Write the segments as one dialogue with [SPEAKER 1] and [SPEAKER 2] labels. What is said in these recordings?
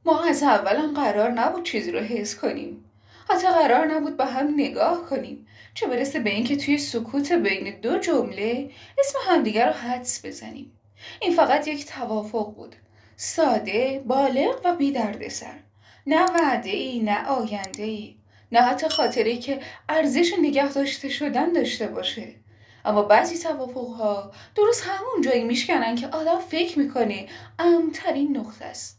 [SPEAKER 1] ما از اولم قرار نبود چیزی رو حس کنیم. حتی قرار نبود به هم نگاه کنیم. چه برسه به اینکه توی سکوت بین دو جمله اسم همدیگر رو حدس بزنیم. این فقط یک توافق بود. ساده، بالغ و بی دردسر. نه وعده‌ای، نه آینده‌ای. نه حتی خاطری که ارزش نگه داشته شدن داشته باشه. اما بعضی توافق‌ها درست همون جایی میشکنن که آدم فکر میکنه امن‌ترین نقطه است.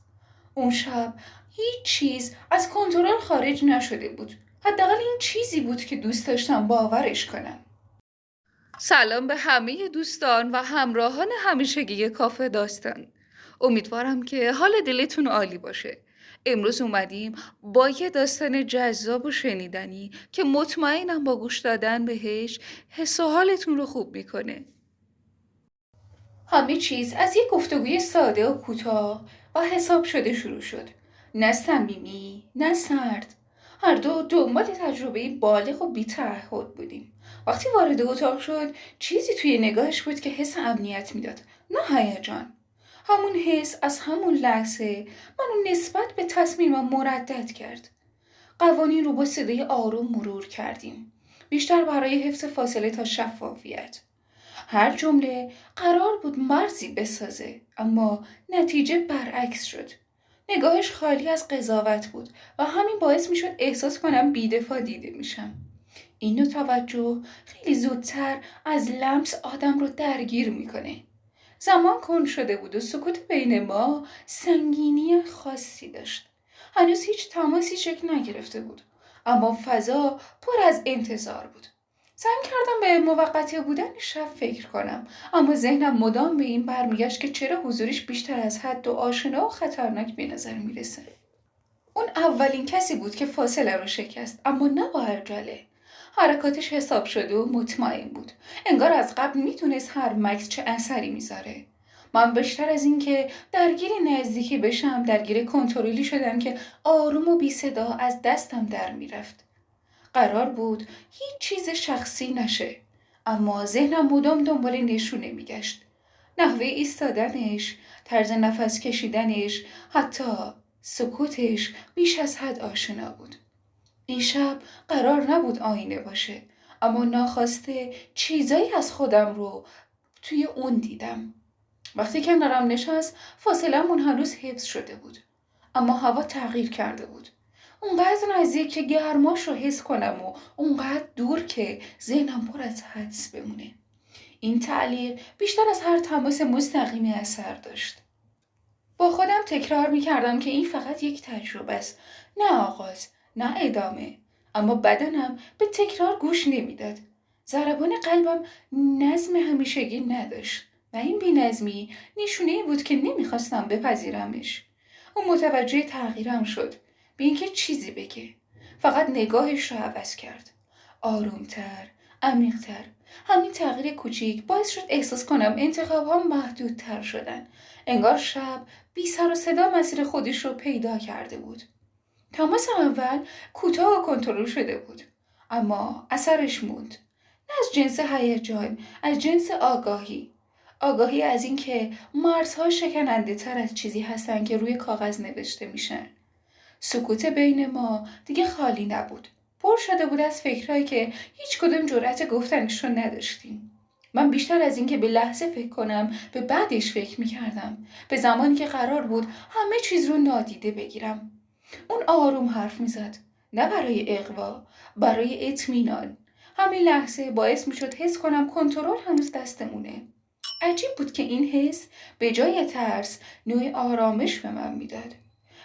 [SPEAKER 1] اون شب هیچ چیز از کنترل خارج نشده بود. حداقل این چیزی بود که دوست داشتم باورش کنم. سلام به همه دوستان و همراهان همیشگی کافه داستان. امیدوارم که حال دلتون عالی باشه. امروز اومدیم با یه داستان جذاب و شنیدنی که مطمئنم با گوش دادن بهش حس و حالتون رو خوب میکنه. همه چیز از یک گفتگوی ساده و کوتاه و حساب شده شروع شد. نه صمیمی، نه سرد. هر دو دنبال تجربه بالغ و بی‌تعهد بودیم. وقتی وارد اتاق شد، چیزی توی نگاهش بود که حس امنیت میداد، نه هیجان. همون حس از همون لحظه منو نسبت به تصمیمم مردد کرد. قوانین رو با صدای آروم مرور کردیم. بیشتر برای حفظ فاصله تا شفافیت. هر جمله قرار بود مرزی بسازه، اما نتیجه برعکس شد. نگاهش خالی از قضاوت بود و همین باعث میشد احساس کنم بی‌دفاع دیده میشم. این نوع توجه خیلی زودتر از لمس آدم رو درگیر میکنه. زمان کند شده بود و سکوت بین ما سنگینی خاصی داشت. هنوز هیچ تماسی شکل نگرفته بود، اما فضا پر از انتظار بود. سعی کردم به موقتی بودن شب فکر کنم، اما ذهنم مدام به این برمیگشت که چرا حضورش بیشتر از حد و آشنا و خطرناک به نظر میرسه. اون اولین کسی بود که فاصله رو شکست، اما نه با عجله. حرکاتش حساب شده و مطمئن بود. انگار از قبل میتونست هر مکس چه اثری میذاره. من بیشتر از این که درگیر نزدیکی بشم درگیر کنترلی شدم که آروم و بی صدا از دستم در میرفت. قرار بود هیچ چیز شخصی نشه، اما ذهنم مدام دنبال نشونه میگشت. نحوه ایستادنش، طرز نفس کشیدنش، حتی سکوتش بیش از حد آشنا بود. این شب قرار نبود آینه باشه، اما ناخواسته چیزایی از خودم رو توی اون دیدم. وقتی کنارم نشست فاصلمون هنوز حفظ شده بود، اما هوا تغییر کرده بود. اونقدر نزدیک که گرماش رو حس کنم و اونقدر دور که ذهنم پر از حدس بمونه. این تعلیق بیشتر از هر تماس مستقیمی اثر داشت. با خودم تکرار می‌کردم که این فقط یک تجربه است، نه آغاز، نه ادامه. اما بدنم به تکرار گوش نمیداد. ضربان قلبم نظم همیشگی نداشت و این بی‌نظمی نشونه‌ای بود که نمیخواستم بپذیرمش. اون متوجه تغییرم شد، به اینکه چیزی بگه. فقط نگاهش رو عوض کرد. آرومتر، عمیق‌تر. همین تغییر کوچیک باعث شد احساس کنم انتخاب‌هام محدودتر شدن. انگار شب بی سر و صدا مسیر خودش رو پیدا کرده بود. تماس اول کوتاه و کنترل شده بود، اما اثرش موند. نه از جنس هیجان، از جنس آگاهی. آگاهی از اینکه مرزها شکننده تر از چیزی هستن که روی کاغذ نوشته میشن. سکوت بین ما دیگه خالی نبود. پر شده بود از فکرهایی که هیچ کدوم جرأت گفتنش رو نداشتیم. من بیشتر از اینکه به لحظه فکر کنم به بعدش فکر میکردم. به زمانی که قرار بود همه چیز رو نادیده بگیرم. اون آروم حرف میزد. نه برای اغوا، برای اطمینان. همین لحظه باعث میشد حس کنم کنترل هنوز دستمونه. عجیب بود که این حس به جای ترس نوع آرامش به من میداد.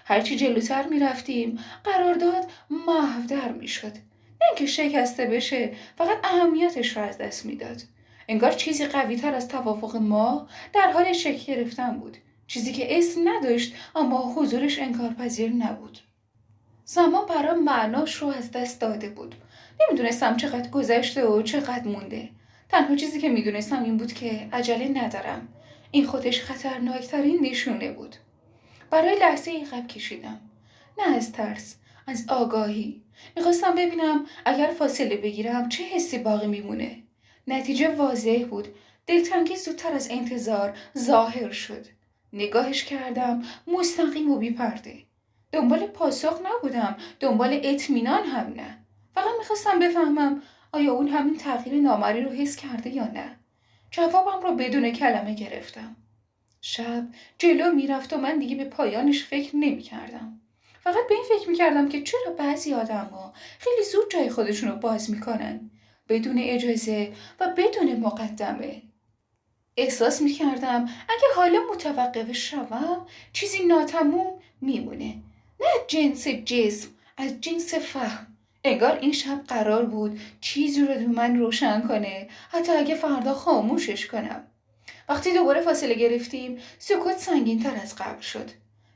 [SPEAKER 1] هرچی جلوتر میرفتیم قرارداد محودر میشد. نه اینکه شکسته بشه، فقط اهمیتش رو از دست میداد. انگار چیزی قوی تر از توافق ما در حال شکل گرفتن بود. چیزی که اسم نداشت اما حضورش انکارپذیر نبود. زمان برام معناش رو از دست داده بود. نمیدونستم چقدر گذشته و چقدر مونده. تنها چیزی که میدونستم این بود که عجله ندارم. این خودش خطرناکترین نشونه بود. برای لحظه عقب کشیدم. نه از ترس، از آگاهی. میخواستم ببینم اگر فاصله بگیرم چه حسی باقی میمونه. نتیجه واضح بود. دلتنگی زودتر از انتظار ظاهر شد. نگاهش کردم، مستقیم و بی‌پرده. دنبال پاسخ نبودم، دنبال اطمینان هم نه. فقط میخواستم بفهمم آیا اون همین تغییر نامری رو حس کرده یا نه. جوابم رو بدون کلمه گرفتم. شب جلو میرفت و من دیگه به پایانش فکر نمی کردم. فقط به این فکر می کردم که چرا بعضی آدم‌ها خیلی زود جای خودشون رو باز میکنن، بدون اجازه و بدون مقدمه. احساس می کردم اگه حالا متوقف شوم چیزی ناتموم میمونه. نه از جنس جسم، از جنس فهم. انگار این شب قرار بود چیزی رو تو من روشن کنه، حتی اگه فردا خاموشش کنم. وقتی دوباره فاصله گرفتیم سکوت سنگین تر از قبل شد.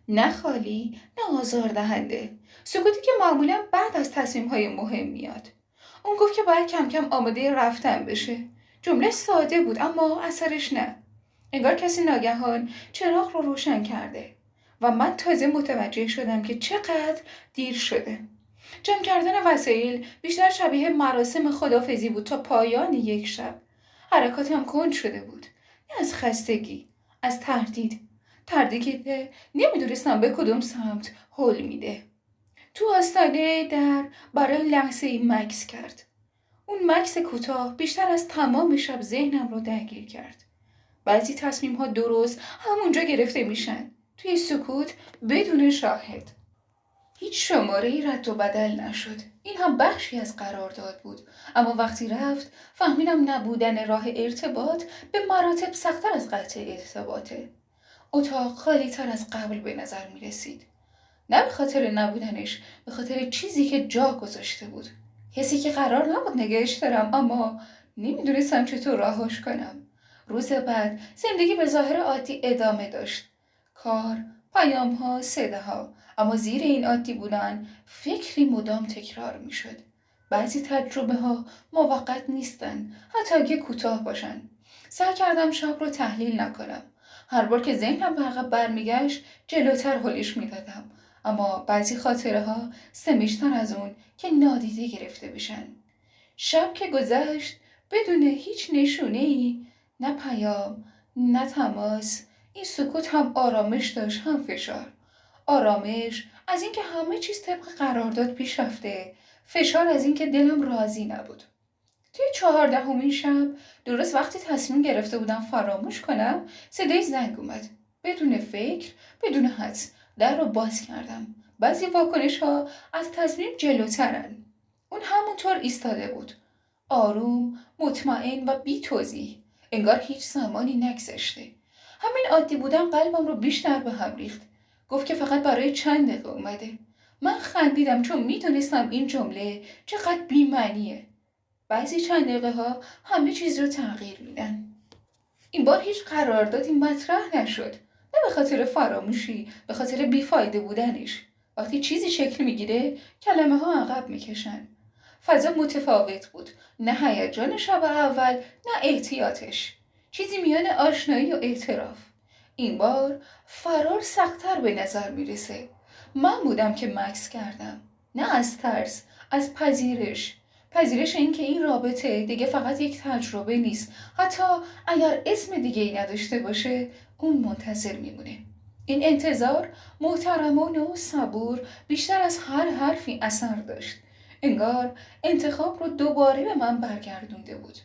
[SPEAKER 1] نه خالی، نه آزاردهنده. سکوتی که معمولا بعد از تصمیم های مهم میاد. اون گفت که باید کم کم آماده رفتن بشه. جمله ساده بود اما اثرش نه. انگار کسی ناگهان چراغ رو روشن کرده و من تازه متوجه شدم که چقدر دیر شده. جمع کردن وسایل بیشتر شبیه مراسم خدافزی بود تا پایان یک شب. حرکاتم کند شده بود. نه از خستگی، از تردید. تردیدی که نمیدونستم به کدوم سمت هل میده. تو آستانه در برای لحظه ای مکث کرد. اون مکث کوتاه بیشتر از تمام شب ذهنم رو درگیر کرد. بعضی تصمیم ها درست همونجا گرفته میشن. توی سکوت بدون شاهد. هیچ شماره‌ای رد و بدل نشد. این هم بخشی از قرارداد بود. اما وقتی رفت فهمیدم نبودن راه ارتباط به مراتب سخت‌تر از قطع ارتباطه. اتاق خالی تر از قبل به نظر می رسید. نه به خاطر نبودنش، به خاطر چیزی که جا گذاشته بود. حسی که قرار نبود نگهش دارم اما نمیدونستم چطور رهاش کنم. روز بعد زندگی به ظاهر عادی ادامه داشت. کار، پیام‌ها، صداها، اما زیر این عادی بودن فکری مدام تکرار می‌شد. بعضی تجربه‌ها موقت نیستن، حتی اگه کوتاه باشن. سعی کردم شب رو تحلیل نکنم. هر بار که ذهنم به عقب برمیگشت جلوتر هلش میدادم. اما بعضی خاطره ها سمیشتر از اون که نادیده گرفته بشن. شب که گذشت بدون هیچ نشونه‌ای، نه پیام، نه تماس، این سکوت هم آرامش داشت هم فشار. آرامش از اینکه همه چیز طبق قرارداد پیش رفته، فشار از اینکه دلم راضی نبود. توی 14مین شب درست وقتی تصمیم گرفته بودم فراموش کنم صدای زنگ اومد. بدون فکر، بدون حدس در رو باز کردم. بعضی واکنش ها از تصمیم جلوترن. اون همونطور ایستاده بود. آروم، مطمئن و بی توضیح. انگار هیچ زمانی نگذشته. همین عادی بودن قلبم رو بیشتر به هم ریخت. گفت که فقط برای چند دقیقه اومده. من خندیدم چون میدونستم این جمله چقدر بی‌معنیه. بعضی چند دقیقه ها همه چیز رو تغییر میدن. این بار هیچ قراردادی مطرح نشد. نه به خاطر فراموشی، به خاطر بیفایده بودنش. وقتی چیزی شکل میگیره کلمه ها عقب میکشن. فضا متفاوت بود. نه هیجان شب اول، نه احتیاطش. چیزی میان آشنایی و اعتراف. این بار فرار سخت‌تر به نظر میرسه. من بودم که مکث کردم. نه از ترس، از پذیرش. پذیرش این که این رابطه دیگه فقط یک تجربه نیست. حتی اگر اسم دیگه ای نداشته باشه اون منتظر میمونه. این انتظار محترمانه و صبور بیشتر از هر حرفی اثر داشت. انگار انتخاب رو دوباره به من برگردونده بود.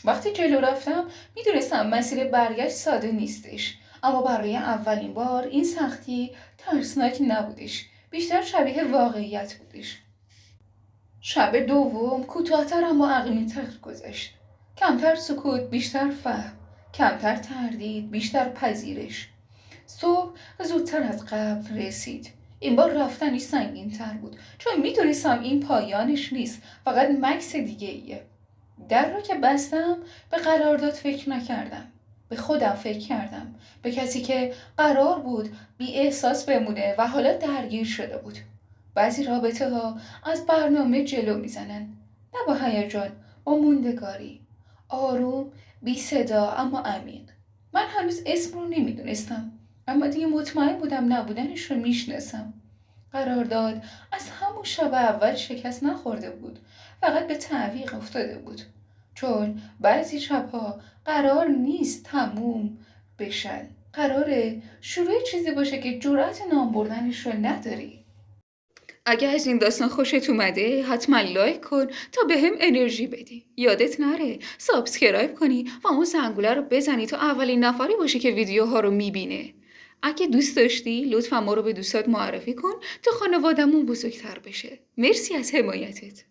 [SPEAKER 1] وقتی جلو رفتم میدونستم مسیر برگشت ساده نیستش. اما برای اولین بار این سختی ترسناک نبودش. بیشتر شبیه واقعیت بودش. شب دوم کوتاه‌تر اما عمیق‌تر گذشت. کمتر سکوت، بیشتر فهم. کمتر تردید، بیشتر پذیرش. صبح زودتر از قبل رسید. این بار رفتنش سنگین‌تر بود چون میدونستم این پایانش نیست، فقط مکث دیگه ایه. در رو که بستم به قرارداد فکر نکردم. به خودم فکر کردم. به کسی که قرار بود بی احساس بمونه و حالا درگیر شده بود. بعضی رابطه ها از برنامه جلو میزنن. نه با هیجان، با موندگاری. آروم، بی صدا اما عمیق. من هنوز اسم رو نمیدونستم. اما دیگه مطمئن بودم نبودنش رو میشناسم. قرارداد از همون شب اول شکست نخورده بود. فقط به تعویق افتاده بود. چون بعضی شبها قرار نیست تموم بشن. قراره شروع چیزی باشه که جرأت نام بردنش رو نداری. اگه از این داستان خوشت اومده حتما لایک کن تا به هم انرژی بدی. یادت نره سابسکرایب کنی و اون زنگوله رو بزنی تا اولین نفری باشی که ویدیوها رو میبینه. اگه دوست داشتی لطفا ما رو به دوستات معرفی کن تا خانوادمون بزرگتر بشه. مرسی از حمایتت.